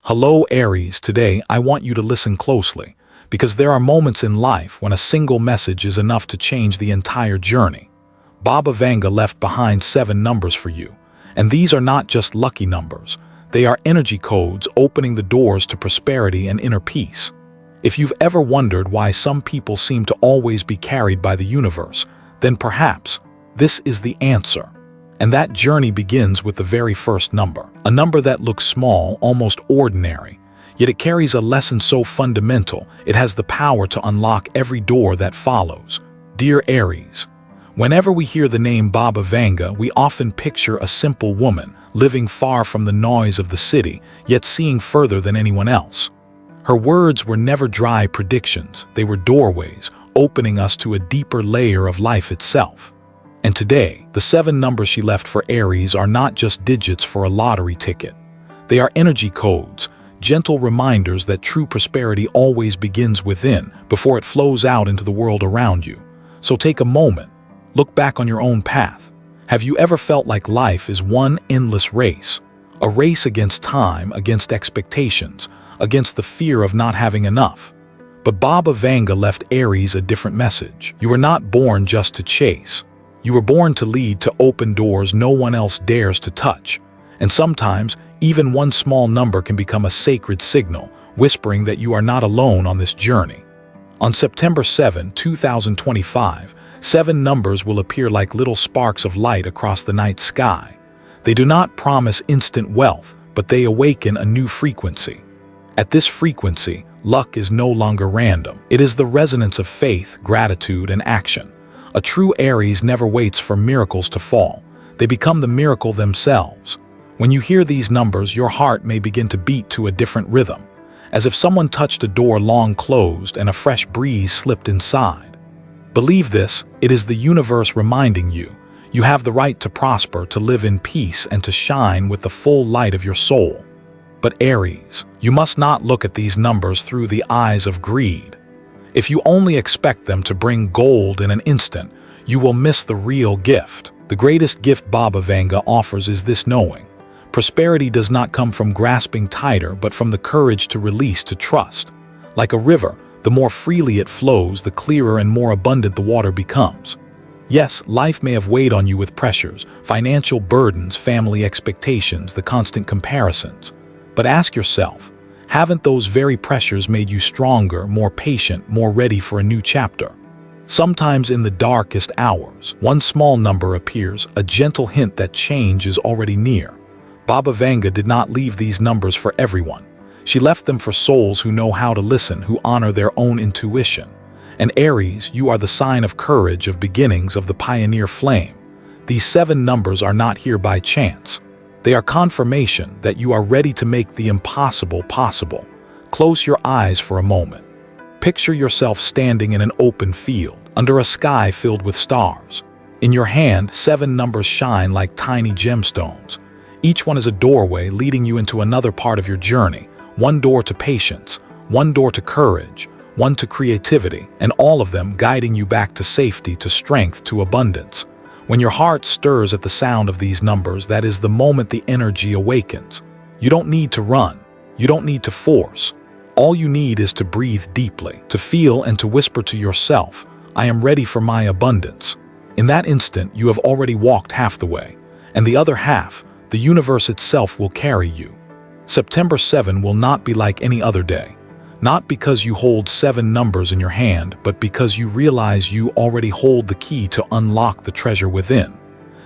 Hello Aries, today I want you to listen closely, because there are moments in life when a single message is enough to change the entire journey. Baba Vanga left behind 7 numbers for you, and these are not just lucky numbers, they are energy codes opening the doors to prosperity and inner peace. If you've ever wondered why some people seem to always be carried by the universe, then perhaps this is the answer. And that journey begins with the very first number, a number that looks small, almost ordinary, yet it carries a lesson so fundamental it has the power to unlock every door that follows. Dear Aries, whenever we hear the name Baba Vanga, we often picture a simple woman living far from the noise of the city, yet seeing further than anyone else. Her words were never dry predictions, they were doorways, opening us to a deeper layer of life itself. And today, the 7 numbers she left for Aries are not just digits for a lottery ticket. They are energy codes, gentle reminders that true prosperity always begins within before it flows out into the world around you. So take a moment, look back on your own path. Have you ever felt like life is one endless race? A race against time, against expectations, against the fear of not having enough. But Baba Vanga left Aries a different message. You were not born just to chase. You were born to lead, to open doors no one else dares to touch. And sometimes, even one small number can become a sacred signal, whispering that you are not alone on this journey. On September 7, 2025, 7 numbers will appear like little sparks of light across the night sky. They do not promise instant wealth, but they awaken a new frequency. At this frequency, luck is no longer random. It is the resonance of faith, gratitude, and action. A true Aries never waits for miracles to fall. They become the miracle themselves. When you hear these numbers, your heart may begin to beat to a different rhythm, as if someone touched a door long closed and a fresh breeze slipped inside. Believe this, it is the universe reminding you, you have the right to prosper, to live in peace, and to shine with the full light of your soul. But Aries, you must not look at these numbers through the eyes of greed. If you only expect them to bring gold in an instant, you will miss the real gift. The greatest gift Baba Vanga offers is this knowing. Prosperity does not come from grasping tighter, but from the courage to release, to trust. Like a river, the more freely it flows, the clearer and more abundant the water becomes. Yes, life may have weighed on you with pressures, financial burdens, family expectations, the constant comparisons. But ask yourself, haven't those very pressures made you stronger, more patient, more ready for a new chapter? Sometimes in the darkest hours, one small number appears, a gentle hint that change is already near. Baba Vanga did not leave these numbers for everyone. She left them for souls who know how to listen, who honor their own intuition. And Aries, you are the sign of courage, of beginnings, of the pioneer flame. These 7 numbers are not here by chance. They are confirmation that you are ready to make the impossible possible. Close your eyes for a moment. Picture yourself standing in an open field, under a sky filled with stars. In your hand, 7 numbers shine like tiny gemstones. Each one is a doorway leading you into another part of your journey. One door to patience, one door to courage, one to creativity, and all of them guiding you back to safety, to strength, to abundance. When your heart stirs at the sound of these numbers, that is the moment the energy awakens. You don't need to run. You don't need to force. All you need is to breathe deeply, to feel and to whisper to yourself, I am ready for my abundance. In that instant, you have already walked half the way, and the other half, the universe itself will carry you. September 7 will not be like any other day. Not because you hold 7 numbers in your hand, but because you realize you already hold the key to unlock the treasure within.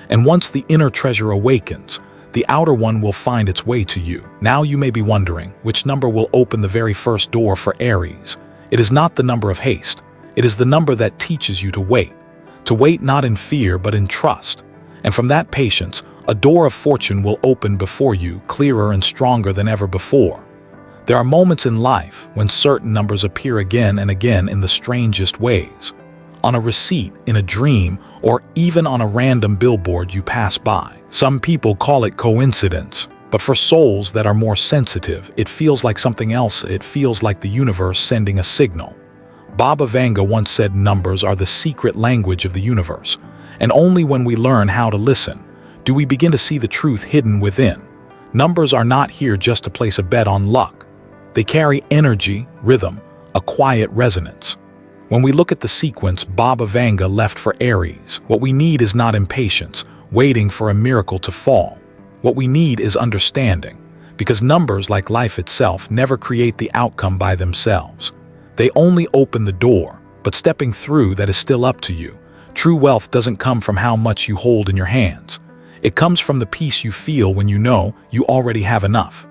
And once the inner treasure awakens, the outer one will find its way to you. Now you may be wondering, which number will open the very first door for Aries? It is not the number of haste. It is the number that teaches you to wait. To wait not in fear, but in trust. And from that patience, a door of fortune will open before you, clearer and stronger than ever before. There are moments in life when certain numbers appear again and again in the strangest ways. On a receipt, in a dream, or even on a random billboard you pass by. Some people call it coincidence, but for souls that are more sensitive, it feels like something else. It feels like the universe sending a signal. Baba Vanga once said numbers are the secret language of the universe, and only when we learn how to listen do we begin to see the truth hidden within. Numbers are not here just to place a bet on luck. They carry energy, rhythm, a quiet resonance. When we look at the sequence Baba Vanga left for Aries, what we need is not impatience, waiting for a miracle to fall. What we need is understanding, because numbers, like life itself, never create the outcome by themselves. They only open the door, but stepping through that is still up to you. True wealth doesn't come from how much you hold in your hands. It comes from the peace you feel when you know you already have enough.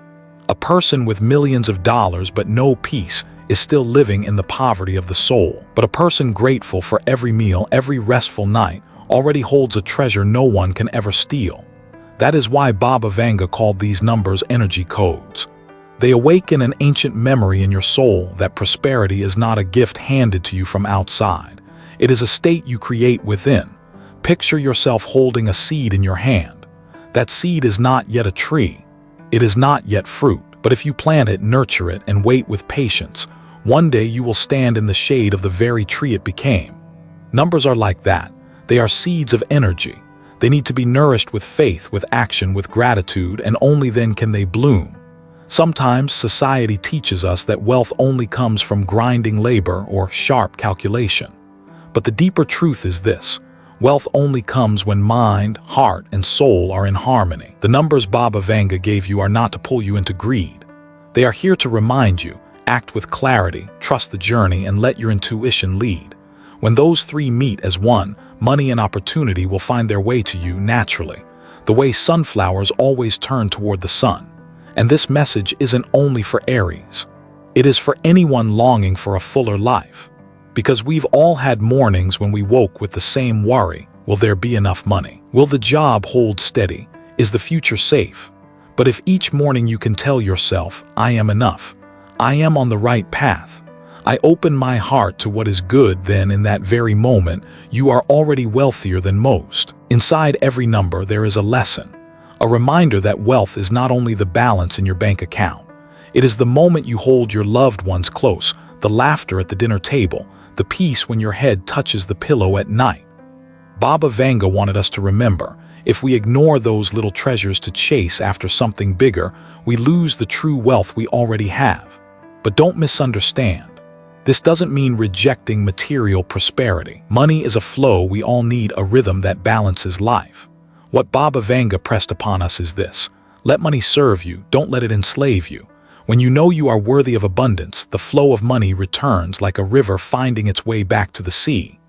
A person with millions of dollars but no peace is still living in the poverty of the soul. But a person grateful for every meal, every restful night, already holds a treasure no one can ever steal. That is why Baba Vanga called these numbers energy codes. They awaken an ancient memory in your soul that prosperity is not a gift handed to you from outside. It is a state you create within. Picture yourself holding a seed in your hand. That seed is not yet a tree. It is not yet fruit. But if you plant it, nurture it, and wait with patience, one day you will stand in the shade of the very tree it became. Numbers are like that. They are seeds of energy. They need to be nourished with faith, with action, with gratitude, and only then can they bloom. Sometimes society teaches us that wealth only comes from grinding labor or sharp calculation. But the deeper truth is this: wealth only comes when mind, heart, and soul are in harmony. The numbers Baba Vanga gave you are not to pull you into greed. They are here to remind you, act with clarity, trust the journey, and let your intuition lead. When those three meet as one, money and opportunity will find their way to you naturally, the way sunflowers always turn toward the sun. And this message isn't only for Aries. It is for anyone longing for a fuller life. Because we've all had mornings when we woke with the same worry: will there be enough money? Will the job hold steady? Is the future safe? But if each morning you can tell yourself, I am enough, I am on the right path, I open my heart to what is good, then in that very moment, you are already wealthier than most. Inside every number there is a lesson, a reminder that wealth is not only the balance in your bank account. It is the moment you hold your loved ones close, the laughter at the dinner table, the peace when your head touches the pillow at night. Baba Vanga wanted us to remember, if we ignore those little treasures to chase after something bigger, we lose the true wealth we already have. But don't misunderstand. This doesn't mean rejecting material prosperity. Money is a flow. We all need a rhythm that balances life. What Baba Vanga pressed upon us is this: let money serve you, don't let it enslave you. When you know you are worthy of abundance, the flow of money returns like a river finding its way back to the sea.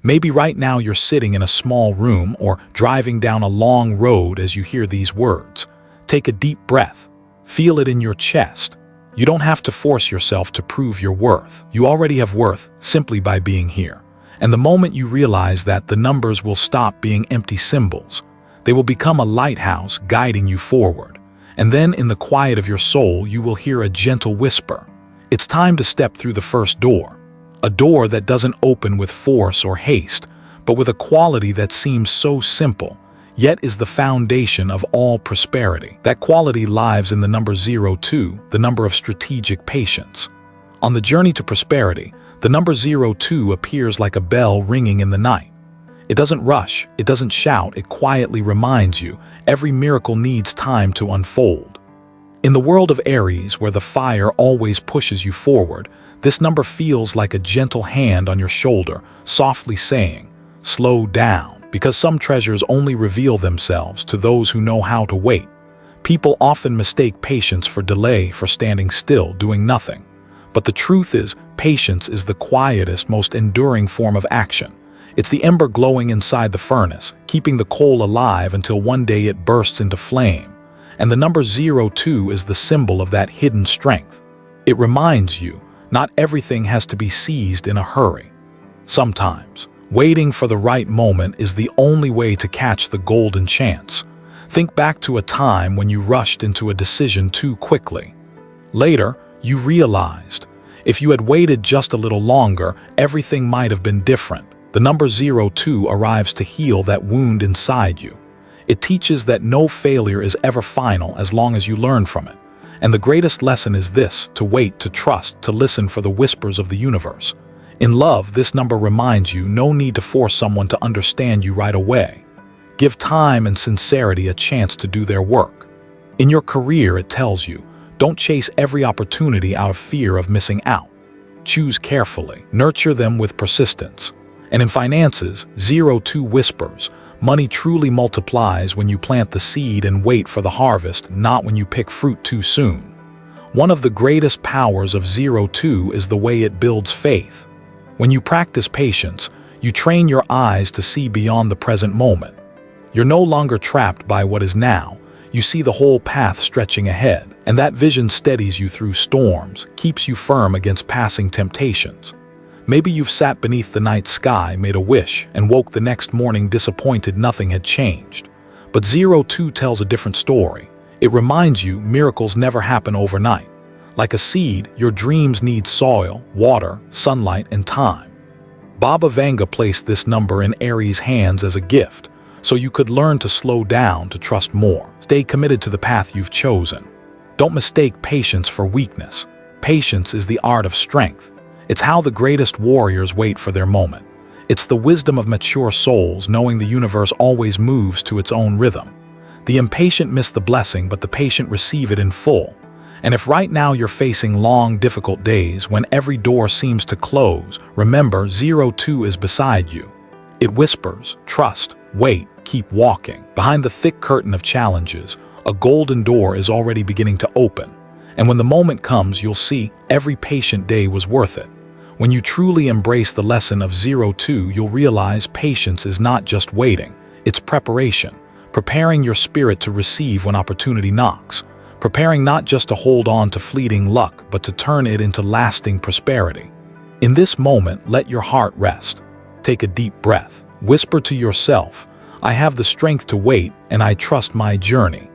Maybe right now you're sitting in a small room or driving down a long road as you hear these words. Take a deep breath. Feel it in your chest. You don't have to force yourself to prove your worth. You already have worth simply by being here. And the moment you realize that, the numbers will stop being empty symbols. They will become a lighthouse guiding you forward. And then in the quiet of your soul, you will hear a gentle whisper. It's time to step through the first door. A door that doesn't open with force or haste, but with a quality that seems so simple, yet is the foundation of all prosperity. That quality lies in the number 02, the number of strategic patience. On the journey to prosperity, the number 02 appears like a bell ringing in the night. It doesn't rush, it doesn't shout, it quietly reminds you every miracle needs time to unfold. In the world of Aries, where the fire always pushes you forward, this number feels like a gentle hand on your shoulder, softly saying, slow down, because some treasures only reveal themselves to those who know how to wait. People often mistake patience for delay, for standing still, doing nothing. But the truth is, patience is the quietest, most enduring form of action. It's the ember glowing inside the furnace, keeping the coal alive until one day it bursts into flame. And the number 02 is the symbol of that hidden strength. It reminds you, not everything has to be seized in a hurry. Sometimes, waiting for the right moment is the only way to catch the golden chance. Think back to a time when you rushed into a decision too quickly. Later, you realized, if you had waited just a little longer, everything might have been different. The number 02 arrives to heal that wound inside you. It teaches that no failure is ever final as long as you learn from it. And the greatest lesson is this: to wait, to trust, to listen for the whispers of the universe. In love, this number reminds you no need to force someone to understand you right away. Give time and sincerity a chance to do their work. In your career, it tells you, don't chase every opportunity out of fear of missing out. Choose carefully, nurture them with persistence. And in finances, 02 whispers, money truly multiplies when you plant the seed and wait for the harvest, not when you pick fruit too soon. One of the greatest powers of 02 is the way it builds faith. When you practice patience, you train your eyes to see beyond the present moment. You're no longer trapped by what is now. You see the whole path stretching ahead, and that vision steadies you through storms, keeps you firm against passing temptations. Maybe you've sat beneath the night sky, made a wish, and woke the next morning disappointed nothing had changed. But 02 tells a different story. It reminds you miracles never happen overnight. Like a seed, your dreams need soil, water, sunlight, and time. Baba Vanga placed this number in Aries' hands as a gift, so you could learn to slow down, to trust more. Stay committed to the path you've chosen. Don't mistake patience for weakness. Patience is the art of strength. It's how the greatest warriors wait for their moment. It's the wisdom of mature souls, knowing the universe always moves to its own rhythm. The impatient miss the blessing, but the patient receive it in full. And if right now you're facing long, difficult days when every door seems to close, remember 02 is beside you. It whispers, trust, wait, keep walking. Behind the thick curtain of challenges, a golden door is already beginning to open. And when the moment comes, you'll see every patient day was worth it. When you truly embrace the lesson of 02, you'll realize patience is not just waiting, it's preparation. Preparing your spirit to receive when opportunity knocks. Preparing not just to hold on to fleeting luck, but to turn it into lasting prosperity. In this moment, let your heart rest. Take a deep breath. Whisper to yourself, I have the strength to wait, and I trust my journey.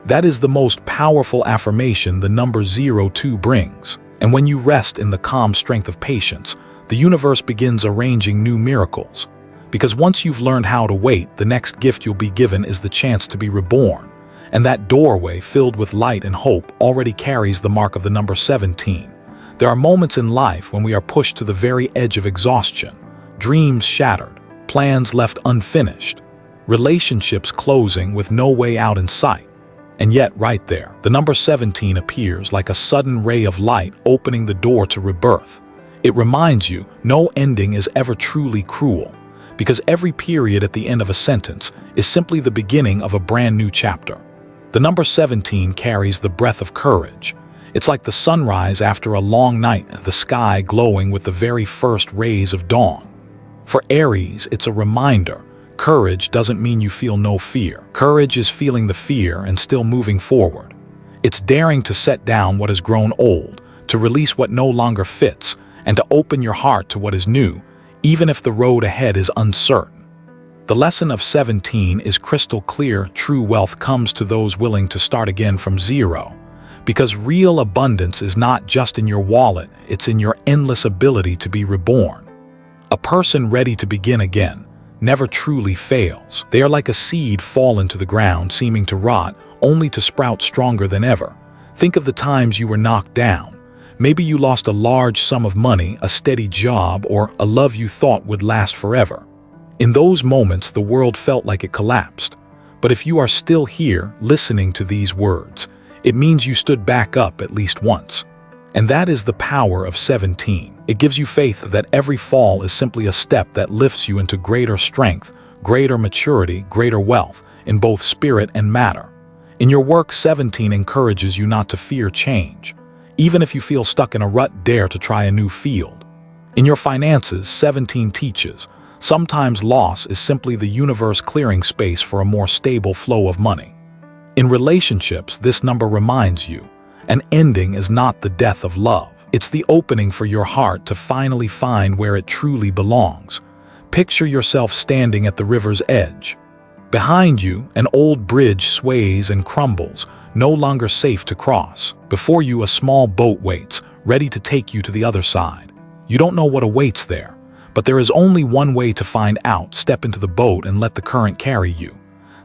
That is the most powerful affirmation the number 02 brings. And when you rest in the calm strength of patience, the universe begins arranging new miracles. Because once you've learned how to wait, the next gift you'll be given is the chance to be reborn. And that doorway filled with light and hope already carries the mark of the number 17. There are moments in life when we are pushed to the very edge of exhaustion, dreams shattered, plans left unfinished, relationships closing with no way out in sight. And yet, right there, the number 17 appears like a sudden ray of light opening the door to rebirth. It reminds you, no ending is ever truly cruel, because every period at the end of a sentence is simply the beginning of a brand new chapter. The number 17 carries the breath of courage. It's like the sunrise after a long night, the sky glowing with the very first rays of dawn. For Aries, it's a reminder. Courage doesn't mean you feel no fear. Courage is feeling the fear and still moving forward. It's daring to set down what has grown old, to release what no longer fits, and to open your heart to what is new, even if the road ahead is uncertain. The lesson of 17 is crystal clear. True wealth comes to those willing to start again from zero. Because real abundance is not just in your wallet, it's in your endless ability to be reborn. A person ready to begin again never truly fails. They are like a seed fallen to the ground, seeming to rot, only to sprout stronger than ever. Think of the times you were knocked down. Maybe you lost a large sum of money, a steady job, or a love you thought would last forever. In those moments, the world felt like it collapsed. But if you are still here, listening to these words, it means you stood back up at least once. And that is the power of 17. It gives you faith that every fall is simply a step that lifts you into greater strength, greater maturity, greater wealth, in both spirit and matter. In your work, 17 encourages you not to fear change. Even if you feel stuck in a rut, dare to try a new field. In your finances, 17 teaches, sometimes loss is simply the universe clearing space for a more stable flow of money. In relationships, this number reminds you, an ending is not the death of love. It's the opening for your heart to finally find where it truly belongs. Picture yourself standing at the river's edge. Behind you, an old bridge sways and crumbles, no longer safe to cross. Before you, a small boat waits, ready to take you to the other side. You don't know what awaits there, but there is only one way to find out. Step into the boat and let the current carry you.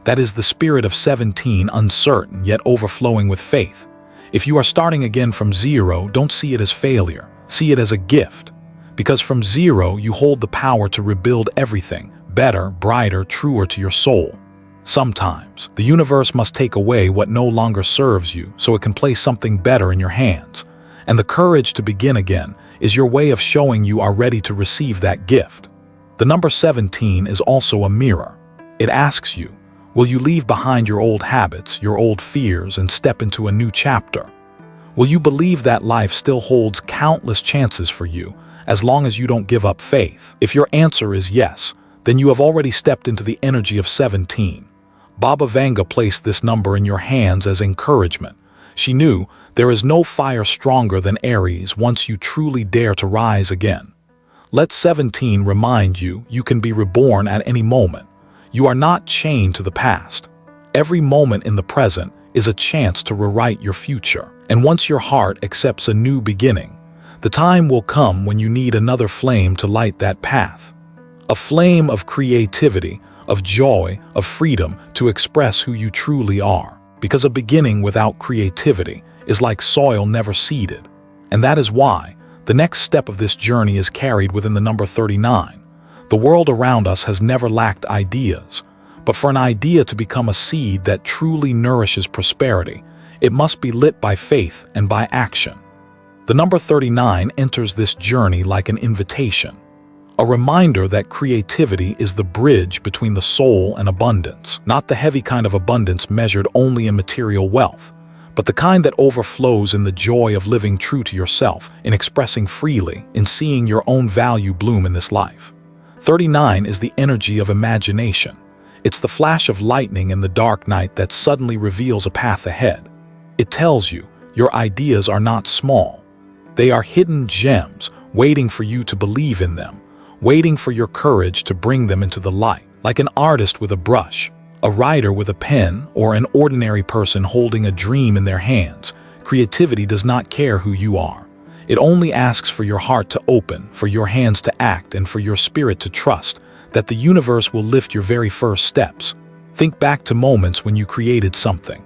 That is the spirit of 17, uncertain yet overflowing with faith. If you are starting again from zero, don't see it as failure. See it as a gift. Because from zero, you hold the power to rebuild everything, better, brighter, truer to your soul. Sometimes, the universe must take away what no longer serves you so it can place something better in your hands. And the courage to begin again is your way of showing you are ready to receive that gift. The number 17 is also a mirror. It asks you, will you leave behind your old habits, your old fears, and step into a new chapter? Will you believe that life still holds countless chances for you as long as you don't give up faith? If your answer is yes, then you have already stepped into the energy of 17. Baba Vanga placed this number in your hands as encouragement. She knew there is no fire stronger than Aries once you truly dare to rise again. Let 17 remind you you can be reborn at any moment. You are not chained to the past. Every moment in the present is a chance to rewrite your future. And once your heart accepts a new beginning, the time will come when you need another flame to light that path. A flame of creativity, of joy, of freedom to express who you truly are. Because a beginning without creativity is like soil never seeded. And that is why the next step of this journey is carried within the number 39. The world around us has never lacked ideas, but for an idea to become a seed that truly nourishes prosperity, it must be lit by faith and by action. The number 39 enters this journey like an invitation, a reminder that creativity is the bridge between the soul and abundance, not the heavy kind of abundance measured only in material wealth, but the kind that overflows in the joy of living true to yourself, in expressing freely, in seeing your own value bloom in this life. 39 is the energy of imagination. It's the flash of lightning in the dark night that suddenly reveals a path ahead. It tells you your ideas are not small. They are hidden gems waiting for you to believe in them, waiting for your courage to bring them into the light. Like an artist with a brush, a writer with a pen, or an ordinary person holding a dream in their hands, creativity does not care who you are. It only asks for your heart to open, for your hands to act, and for your spirit to trust that the universe will lift your very first steps. Think back to moments when you created something.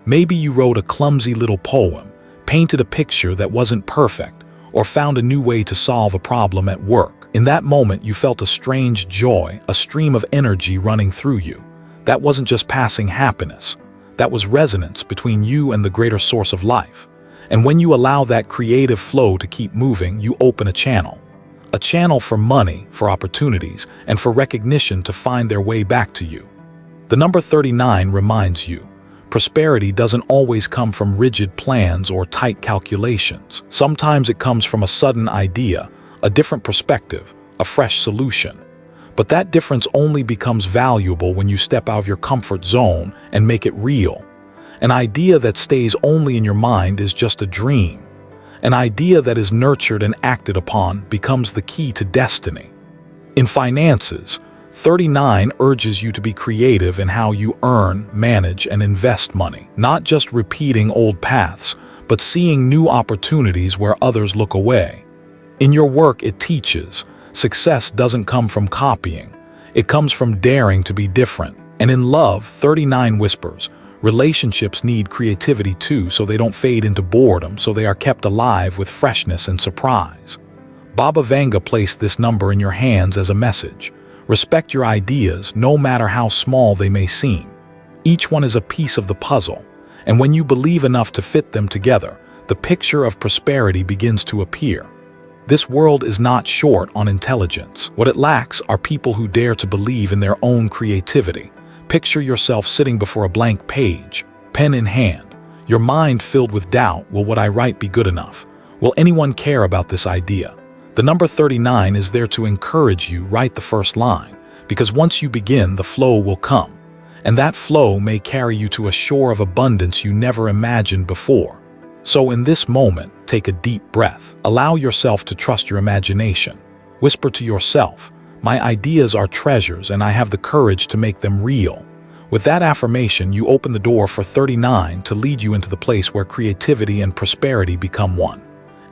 Maybe you wrote a clumsy little poem, painted a picture that wasn't perfect, or found a new way to solve a problem at work. In that moment, you felt a strange joy, a stream of energy running through you. That wasn't just passing happiness. That was resonance between you and the greater source of life. And when you allow that creative flow to keep moving, you open a channel. A channel for money, for opportunities, and for recognition to find their way back to you. The number 39 reminds you, prosperity doesn't always come from rigid plans or tight calculations. Sometimes it comes from a sudden idea, a different perspective, a fresh solution. But that difference only becomes valuable when you step out of your comfort zone and make it real. An idea that stays only in your mind is just a dream. An idea that is nurtured and acted upon becomes the key to destiny. In finances, 39 urges you to be creative in how you earn, manage, and invest money, not just repeating old paths, but seeing new opportunities where others look away. In your work, it teaches, success doesn't come from copying. It comes from daring to be different. And in love, 39 whispers, relationships need creativity too, so they don't fade into boredom, so they are kept alive with freshness and surprise. Baba Vanga placed this number in your hands as a message. Respect your ideas, no matter how small they may seem. Each one is a piece of the puzzle, and when you believe enough to fit them together, the picture of prosperity begins to appear. This world is not short on intelligence. What it lacks are people who dare to believe in their own creativity. Picture yourself sitting before a blank page, pen in hand, your mind filled with doubt. Will what I write be good enough? Will anyone care about this idea? The number 39 is there to encourage you. Write the first line, because once you begin, the flow will come. And that flow may carry you to a shore of abundance you never imagined before. So in this moment, take a deep breath. Allow yourself to trust your imagination. Whisper to yourself, my ideas are treasures and I have the courage to make them real. With that affirmation, you open the door for 39 to lead you into the place where creativity and prosperity become one.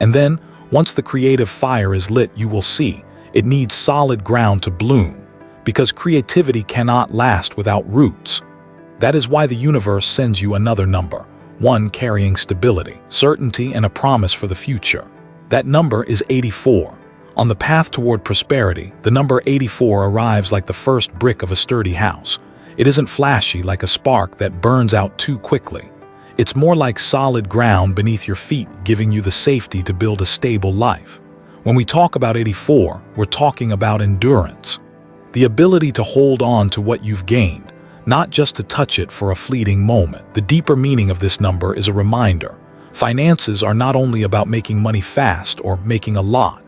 And then, once the creative fire is lit, you will see it needs solid ground to bloom, because creativity cannot last without roots. That is why the universe sends you another number, one carrying stability, certainty, and a promise for the future. That number is 84. On the path toward prosperity, the number 84 arrives like the first brick of a sturdy house. It isn't flashy like a spark that burns out too quickly. It's more like solid ground beneath your feet, giving you the safety to build a stable life. When we talk about 84, we're talking about endurance. The ability to hold on to what you've gained, not just to touch it for a fleeting moment. The deeper meaning of this number is a reminder. Finances are not only about making money fast or making a lot.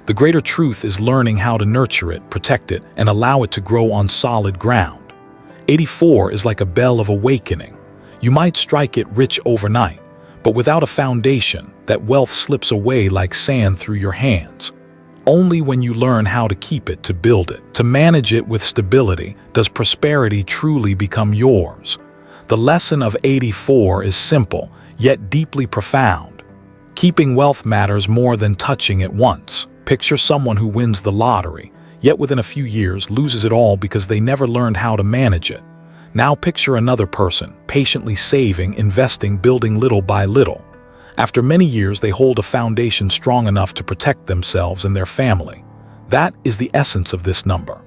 The greater truth is learning how to nurture it, protect it, and allow it to grow on solid ground. 84 is like a bell of awakening. You might strike it rich overnight, but without a foundation, that wealth slips away like sand through your hands. Only when you learn how to keep it, to build it, to manage it with stability, does prosperity truly become yours. The lesson of 84 is simple, yet deeply profound. Keeping wealth matters more than touching it once. Picture someone who wins the lottery, yet within a few years loses it all because they never learned how to manage it. Now picture another person, patiently saving, investing, building little by little. After many years, they hold a foundation strong enough to protect themselves and their family. That is the essence of this number.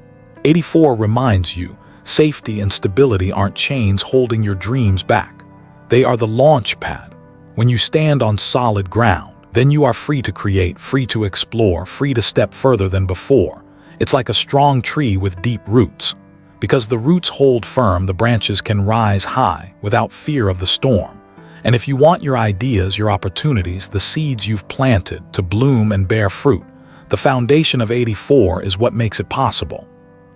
84 reminds you, safety and stability aren't chains holding your dreams back. They are the launch pad. When you stand on solid ground, then you are free to create, free to explore, free to step further than before. It's like a strong tree with deep roots. Because the roots hold firm, the branches can rise high without fear of the storm. And if you want your ideas, your opportunities, the seeds you've planted to bloom and bear fruit, the foundation of 84 is what makes it possible.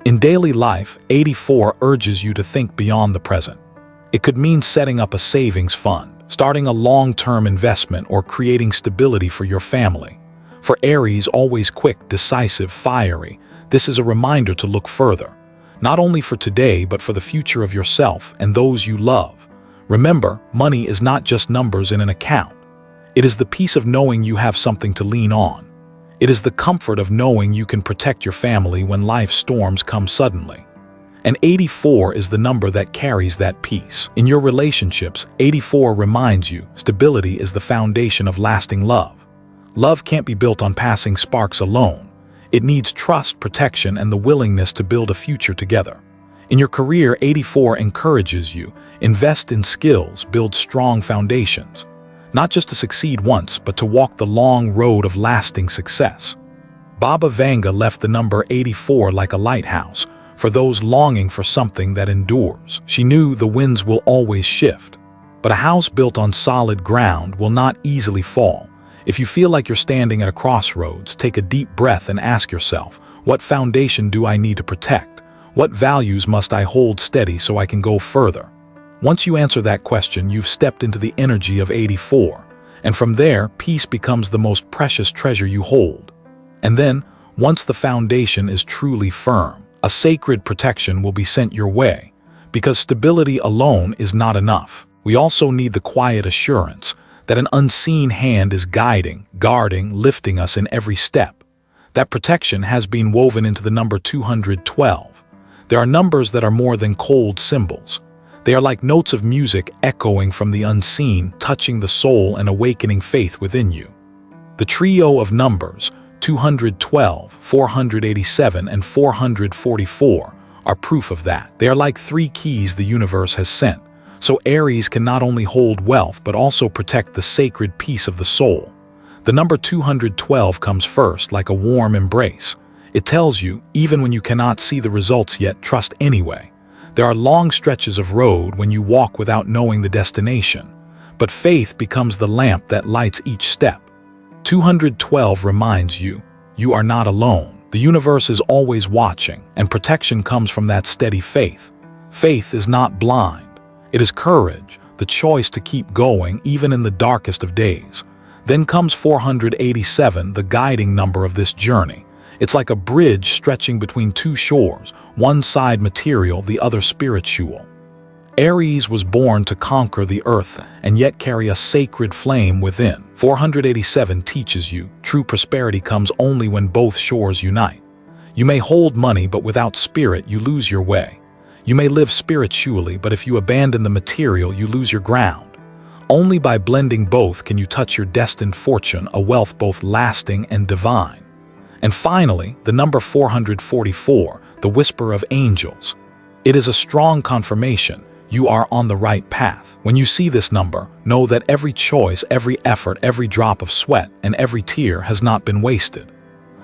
In daily life, 84 urges you to think beyond the present. It could mean setting up a savings fund, starting a long-term investment, or creating stability for your family. For Aries, always quick, decisive, fiery, this is a reminder to look further. Not only for today, but for the future of yourself and those you love. Remember, money is not just numbers in an account. It is the peace of knowing you have something to lean on. It is the comfort of knowing you can protect your family when life's storms come suddenly. And 84 is the number that carries that peace. In your relationships, 84 reminds you stability is the foundation of lasting love. Love can't be built on passing sparks alone. It needs trust, protection, and the willingness to build a future together. In your career, 84 encourages you, invest in skills, build strong foundations. Not just to succeed once, but to walk the long road of lasting success. Baba Vanga left the number 84 like a lighthouse, for those longing for something that endures. She knew the winds will always shift, but a house built on solid ground will not easily fall. If you feel like you're standing at a crossroads, take a deep breath and ask yourself, what foundation do I need to protect? What values must I hold steady so I can go further? Once you answer that question, you've stepped into the energy of 84, and from there, peace becomes the most precious treasure you hold. And then, once the foundation is truly firm, a sacred protection will be sent your way, because stability alone is not enough. We also need the quiet assurance that an unseen hand is guiding, guarding, lifting us in every step. That protection has been woven into the number 212. There are numbers that are more than cold symbols. They are like notes of music echoing from the unseen, touching the soul and awakening faith within you. The trio of numbers, 212, 487, and 444, are proof of that. They are like three keys the universe has sent. So Aries can not only hold wealth, but also protect the sacred peace of the soul. The number 212 comes first, like a warm embrace. It tells you, even when you cannot see the results yet, trust anyway. There are long stretches of road when you walk without knowing the destination, but faith becomes the lamp that lights each step. 212 reminds you, you are not alone. The universe is always watching, and protection comes from that steady faith. Faith is not blind. It is courage, the choice to keep going even in the darkest of days. Then comes 487, the guiding number of this journey. It's like a bridge stretching between two shores, one side material, the other spiritual. Aries was born to conquer the earth and yet carry a sacred flame within. 487 teaches you true prosperity comes only when both shores unite. You may hold money, but without spirit, you lose your way. You may live spiritually, but if you abandon the material, you lose your ground. Only by blending both can you touch your destined fortune, a wealth both lasting and divine. And finally, the number 444, the whisper of angels. It is a strong confirmation you are on the right path. When you see this number, know that every choice, every effort, every drop of sweat, and every tear has not been wasted.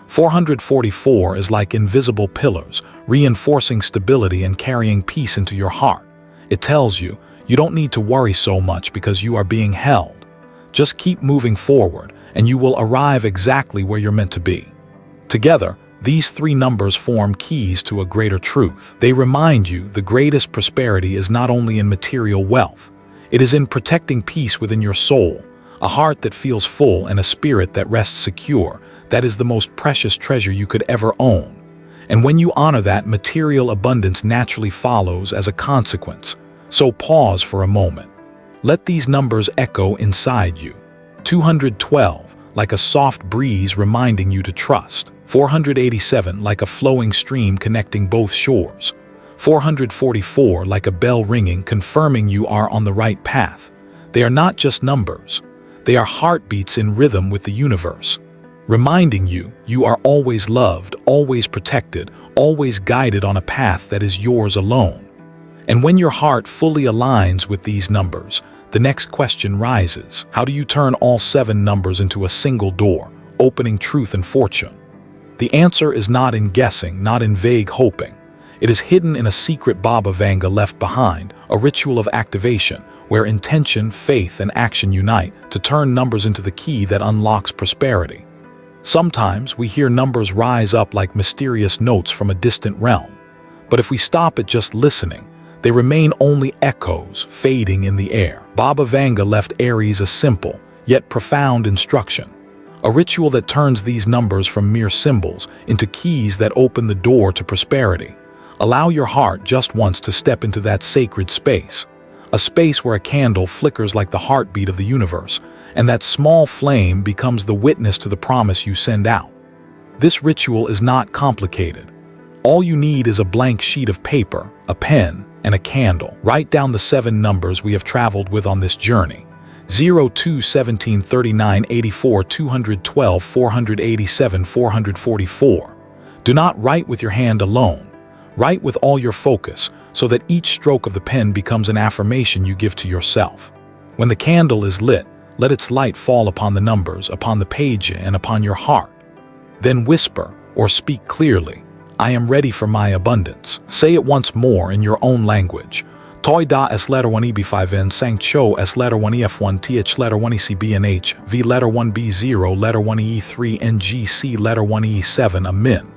444 is like invisible pillars, reinforcing stability and carrying peace into your heart. It tells you don't need to worry so much because you are being held. Just keep moving forward, and you will arrive exactly where you're meant to be. Together, these three numbers form keys to a greater truth. They remind you the greatest prosperity is not only in material wealth, it is in protecting peace within your soul, a heart that feels full and a spirit that rests secure. That is the most precious treasure you could ever own. And when you honor that, material abundance naturally follows as a consequence. So pause for a moment. Let these numbers echo inside you. 212, like a soft breeze reminding you to trust. 487, like a flowing stream connecting both shores. 444, like a bell ringing, confirming you are on the right path. They are not just numbers. They are heartbeats in rhythm with the universe, reminding you are always loved, always protected, always guided on a path that is yours alone. And when your heart fully aligns with these numbers, the next question rises. How do you turn all 7 numbers into a single door, opening truth and fortune? The answer is not in guessing, not in vague hoping. It is hidden in a secret Baba Vanga left behind, a ritual of activation where intention, faith, and action unite to turn numbers into the key that unlocks prosperity. Sometimes we hear numbers rise up like mysterious notes from a distant realm. But if we stop at just listening, they remain only echoes fading in the air. Baba Vanga left Aries a simple, yet profound instruction. A ritual that turns these numbers from mere symbols into keys that open the door to prosperity. Allow your heart just once to step into that sacred space. A space where a candle flickers like the heartbeat of the universe, and that small flame becomes the witness to the promise you send out. This ritual is not complicated. All you need is a blank sheet of paper, a pen, and a candle. Write down the 7 numbers we have traveled with on this journey. 0, 2, 17, 39, 84, 212, 487, 444. Do not write with your hand alone. Write with all your focus, so that each stroke of the pen becomes an affirmation you give to yourself. When the candle is lit, let its light fall upon the numbers, upon the page, and upon your heart. Then whisper or speak clearly, I am ready for my abundance. Say it once more in your own language. Toi da s letter 1 eb5n sang cho s letter 1 ef1 th letter 1 ecbnh v letter 1 b0 letter 1 e3 ngc letter 1 e7 amen.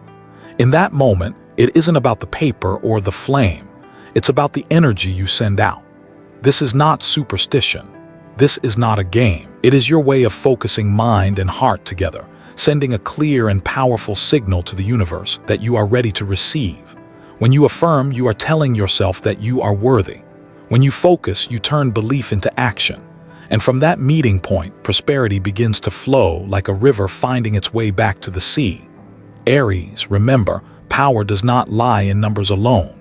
In that moment, it isn't about the paper or the flame. It's about the energy you send out. This is not superstition. This is not a game. It is your way of focusing mind and heart together, sending a clear and powerful signal to the universe that you are ready to receive. When you affirm, you are telling yourself that you are worthy. When you focus, you turn belief into action. And from that meeting point, prosperity begins to flow like a river finding its way back to the sea. Aries, remember, power does not lie in numbers alone.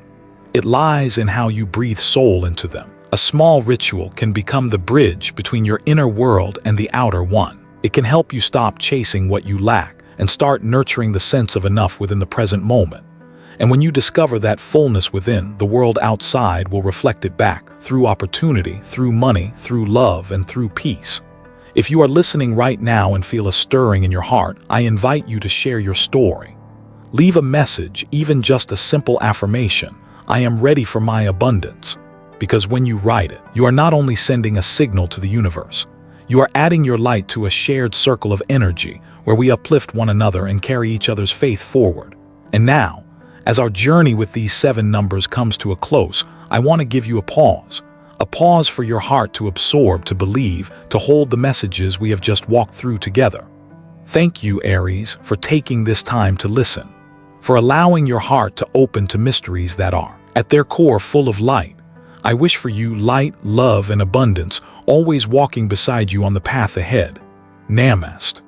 It lies in how you breathe soul into them. A small ritual can become the bridge between your inner world and the outer one. It can help you stop chasing what you lack and start nurturing the sense of enough within the present moment. And when you discover that fullness within, the world outside will reflect it back through opportunity, through money, through love, and through peace. If you are listening right now and feel a stirring in your heart, I invite you to share your story. Leave a message, even just a simple affirmation, I am ready for my abundance. Because when you write it, you are not only sending a signal to the universe, you are adding your light to a shared circle of energy where we uplift one another and carry each other's faith forward. And now, as our journey with these 7 numbers comes to a close, I want to give you a pause for your heart to absorb, to believe, to hold the messages we have just walked through together. Thank you, Aries, for taking this time to listen, for allowing your heart to open to mysteries that are, at their core, full of light. I wish for you light, love, and abundance, always walking beside you on the path ahead. Namaste.